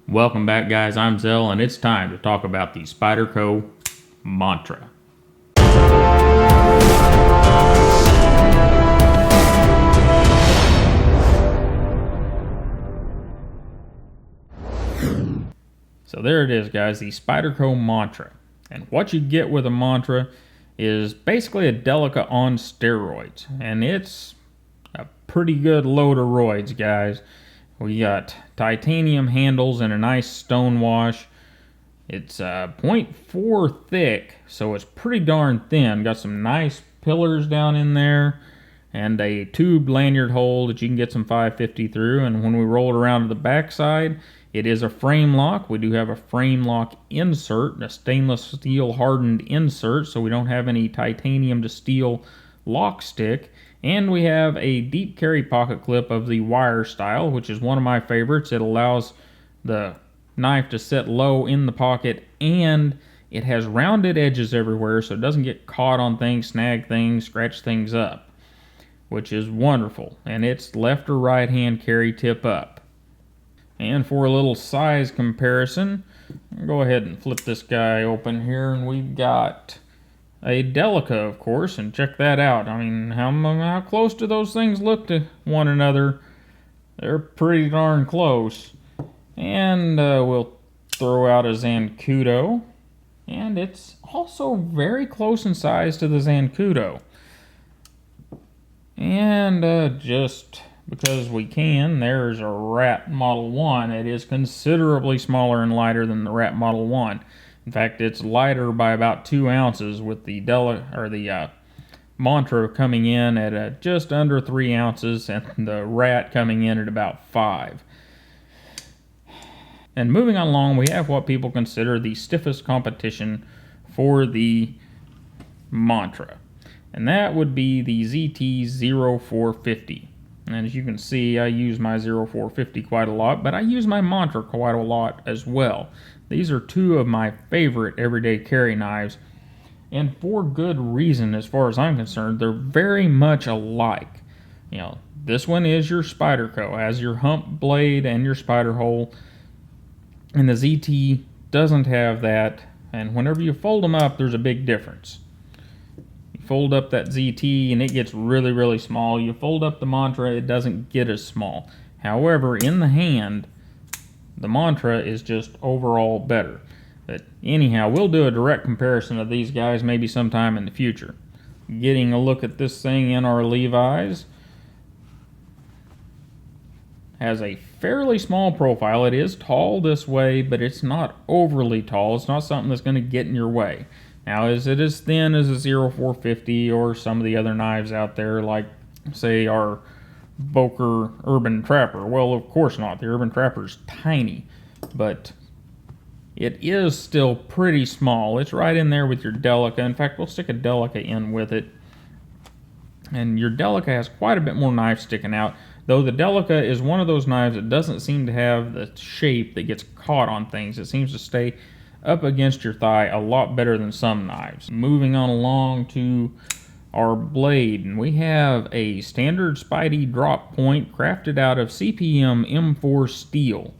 Welcome back, guys. I'm Zell, and it's time to talk about the Spyderco Mantra. So there it is, guys, the Spyderco Mantra. And what you get with a Mantra is basically a Delica on steroids. And it's a pretty good load of roids, guys. We got titanium handles and a nice stone wash. It's 0.4 thick, so it's pretty darn thin. Got some nice pillars down in there and a tube lanyard hole that you can get some 550 through. And when we roll it around to the backside, it is a frame lock. We do have a frame lock insert, a stainless steel hardened insert, so we don't have any titanium to steel lock stick. And we have a deep carry pocket clip of the wire style, which is one of my favorites. It allows the knife to sit low in the pocket, and it has rounded edges everywhere so it doesn't get caught on things, snag things, scratch things up, which is wonderful. And it's left or right hand carry tip up. And for a little size comparison, I'll go ahead and flip this guy open here, and we've got a Delica, of course, and check that out. I mean, how close do those things look to one another? They're pretty darn close. And we'll throw out a Zancudo, and it's also very close in size to the Zancudo. And just because we can, there's a Rat Model 1. It is considerably smaller and lighter than the Rat Model 1. In fact, it's lighter by about 2 ounces, with the Mantra coming in at just under 3 ounces and the Rat coming in at about 5. And moving on along, we have what people consider the stiffest competition for the Mantra, and that would be the ZT-0450. And as you can see, I use my 0450 quite a lot, but I use my Mantra quite a lot as well. These are two of my favorite everyday carry knives, and for good reason as far as I'm concerned. They're very much alike. You know, this one is your Spyderco, has your hump blade and your spider hole, and the ZT doesn't have that, and whenever you fold them up, there's a big difference. You fold up that ZT and it gets really, really small. You fold up the Mantra, it doesn't get as small. However, in the hand, the Mantra is just overall better. But anyhow, we'll do a direct comparison of these guys maybe sometime in the future. Getting a look at this thing in our Levi's. Has a fairly small profile. It is tall this way, but it's not overly tall. It's not something that's going to get in your way. Now, is it as thin as a 0450 or some of the other knives out there, like, say, our Boker Urban Trapper? Well, of course not. The Urban Trapper's tiny, but it is still pretty small. It's right in there with your Delica. In fact, we'll stick a Delica in with it. And your Delica has quite a bit more knife sticking out, though the Delica is one of those knives that doesn't seem to have the shape that gets caught on things. It seems to stay up against your thigh a lot better than some knives. Moving on along to our blade, and we have a standard Spydie drop point crafted out of CPM M4 steel,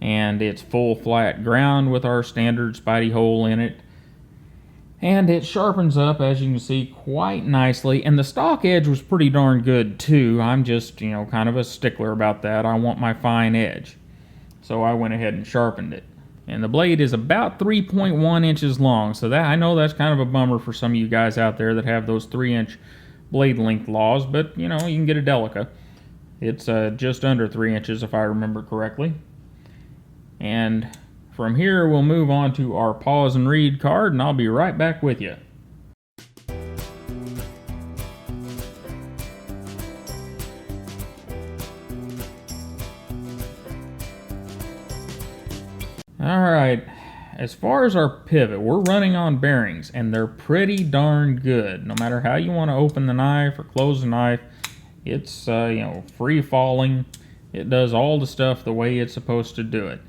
and it's full flat ground with our standard Spydie hole in it, and it sharpens up, as you can see, quite nicely. And the stock edge was pretty darn good too. I'm just, kind of a stickler about that. I want my fine edge, so I went ahead and sharpened it. And the blade is about 3.1 inches long, so that, I know that's kind of a bummer for some of you guys out there that have those 3-inch blade length laws, but you can get a Delica. It's just under 3 inches if I remember correctly. And from here we'll move on to our pause and read card, and I'll be right back with you. Alright, as far as our pivot, we're running on bearings, and they're pretty darn good. No matter how you want to open the knife or close the knife, it's free falling. It does all the stuff the way it's supposed to do it.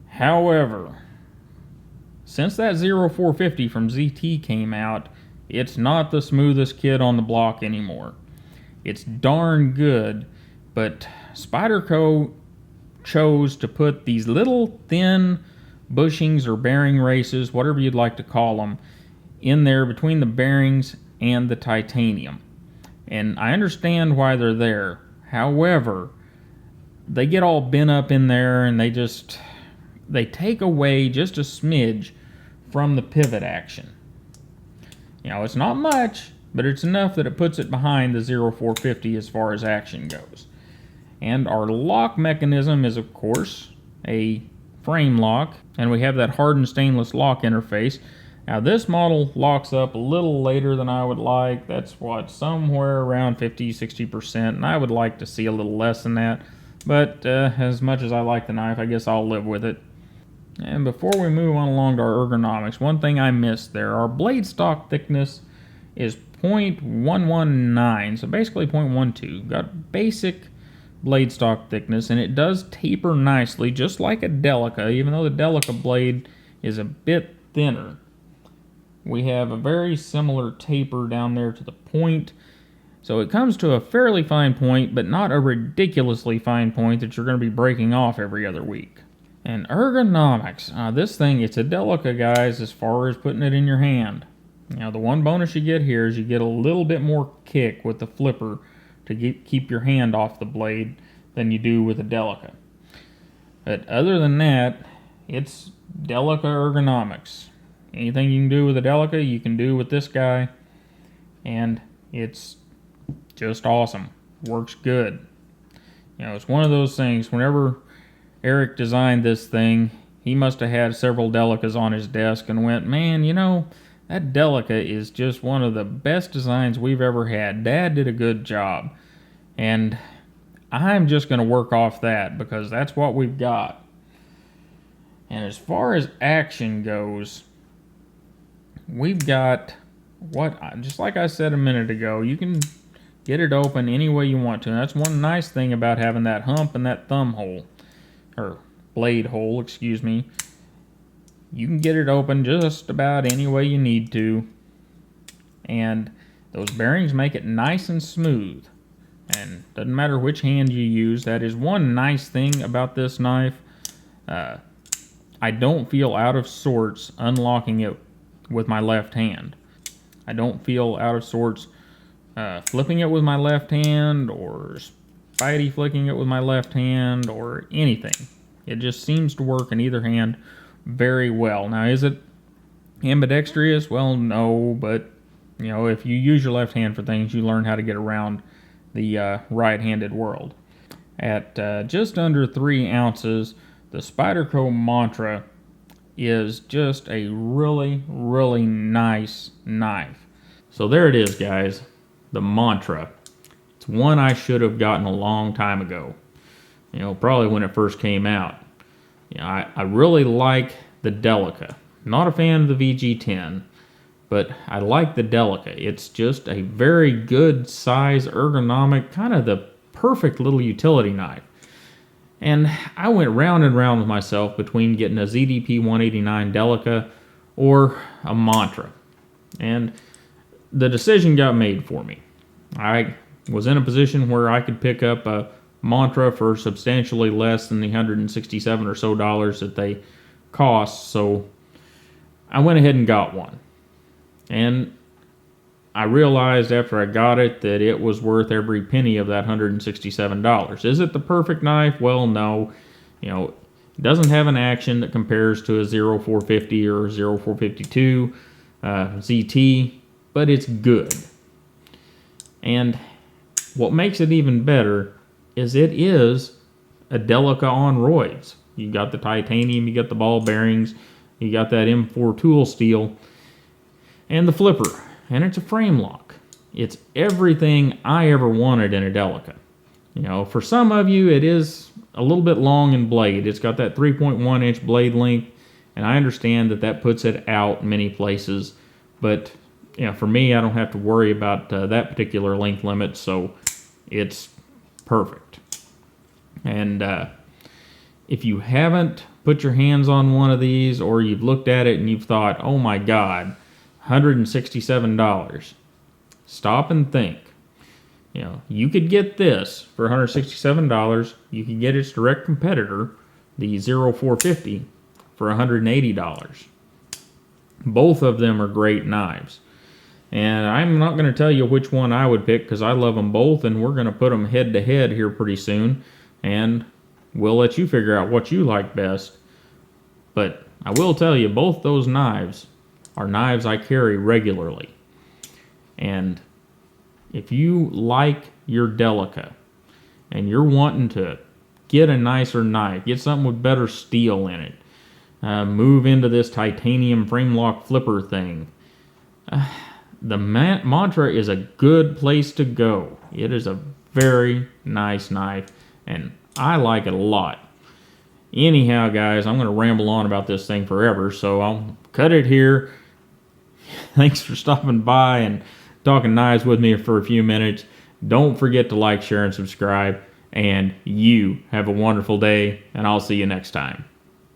However, since that 0450 from ZT came out, it's not the smoothest kid on the block anymore. It's darn good, but Spyderco chose to put these little thin bushings or bearing races, whatever you'd like to call them, in there between the bearings and the titanium. And I understand why they're there. However, they get all bent up in there, and they take away just a smidge from the pivot action. You know, it's not much, but it's enough that it puts it behind the 0450 as far as action goes. And our lock mechanism is, of course, a frame lock, and we have that hardened stainless lock interface. Now this model locks up a little later than I would like. That's somewhere around 50-60%, and I would like to see a little less than that. But as much as I like the knife, I guess I'll live with it. And before we move on along to our ergonomics, one thing I missed there, our blade stock thickness is 0.119, so basically 0.12. Got basic blade stock thickness, and it does taper nicely, just like a Delica, even though the Delica blade is a bit thinner. We have a very similar taper down there to the point, so it comes to a fairly fine point, but not a ridiculously fine point that you're going to be breaking off every other week. And ergonomics, this thing, it's a Delica, guys, as far as putting it in your hand. Now, the one bonus you get here is you get a little bit more kick with the flipper to keep your hand off the blade than you do with a Delica. But other than that, it's Delica ergonomics. Anything you can do with a Delica, you can do with this guy, and it's just awesome. Works good. You know, it's one of those things, whenever Eric designed this thing, he must have had several Delicas on his desk and went, man, you know, that Delica is just one of the best designs we've ever had. Dad did a good job. And I'm just going to work off that because that's what we've got. And as far as action goes, we've got just like I said a minute ago, you can get it open any way you want to. And that's one nice thing about having that hump and that thumb hole, or blade hole, excuse me. You can get it open just about any way you need to. And those bearings make it nice and smooth. And doesn't matter which hand you use. That is one nice thing about this knife. I don't feel out of sorts unlocking it with my left hand. I don't feel out of sorts flipping it with my left hand, or Spidey flicking it with my left hand, or anything. It just seems to work in either hand very well. Now, is it ambidextrous? Well, no, but you know, if you use your left hand for things, you learn how to get around the right-handed world. At just under 3 ounces, the Spyderco Mantra is just a really, really nice knife. So there it is, guys, the Mantra. It's one I should have gotten a long time ago. You know, probably when it first came out. You know, I really like the Delica. Not a fan of the VG10, but I like the Delica. It's just a very good size, ergonomic, kind of the perfect little utility knife. And I went round and round with myself between getting a ZDP 189 Delica or a Mantra. And the decision got made for me. I was in a position where I could pick up a Mantra for substantially less than the $167 or so that they cost, so I went ahead and got one. And I realized after I got it that it was worth every penny of that $167. Is it the perfect knife? Well, no. You know, it doesn't have an action that compares to a 0450 or 0452 ZT, but it's good. And what makes it even better is it is a Delica on roids. You got the titanium, you got the ball bearings, you got that M4 tool steel, and the flipper. And it's a frame lock. It's everything I ever wanted in a Delica. You know, for some of you, it is a little bit long in blade. It's got that 3.1 inch blade length, and I understand that that puts it out many places. But, you know, for me, I don't have to worry about that particular length limit, so it's perfect. And if you haven't put your hands on one of these, or you've looked at it and you've thought, oh my God, $167, stop and think. You know, you could get this for $167. You could get its direct competitor, the 0450, for $180. Both of them are great knives. And I'm not going to tell you which one I would pick because I love them both, and we're going to put them head to head here pretty soon. And we'll let you figure out what you like best. But I will tell you, both those knives are knives I carry regularly. And if you like your Delica and you're wanting to get a nicer knife, get something with better steel in it, move into this titanium frame lock flipper thing, the Mantra is a good place to go. It is a very nice knife, and I like it a lot. Anyhow, guys, I'm going to ramble on about this thing forever, so I'll cut it here. Thanks for stopping by and talking knives with me for a few minutes. Don't forget to like, share, and subscribe. And you have a wonderful day, and I'll see you next time.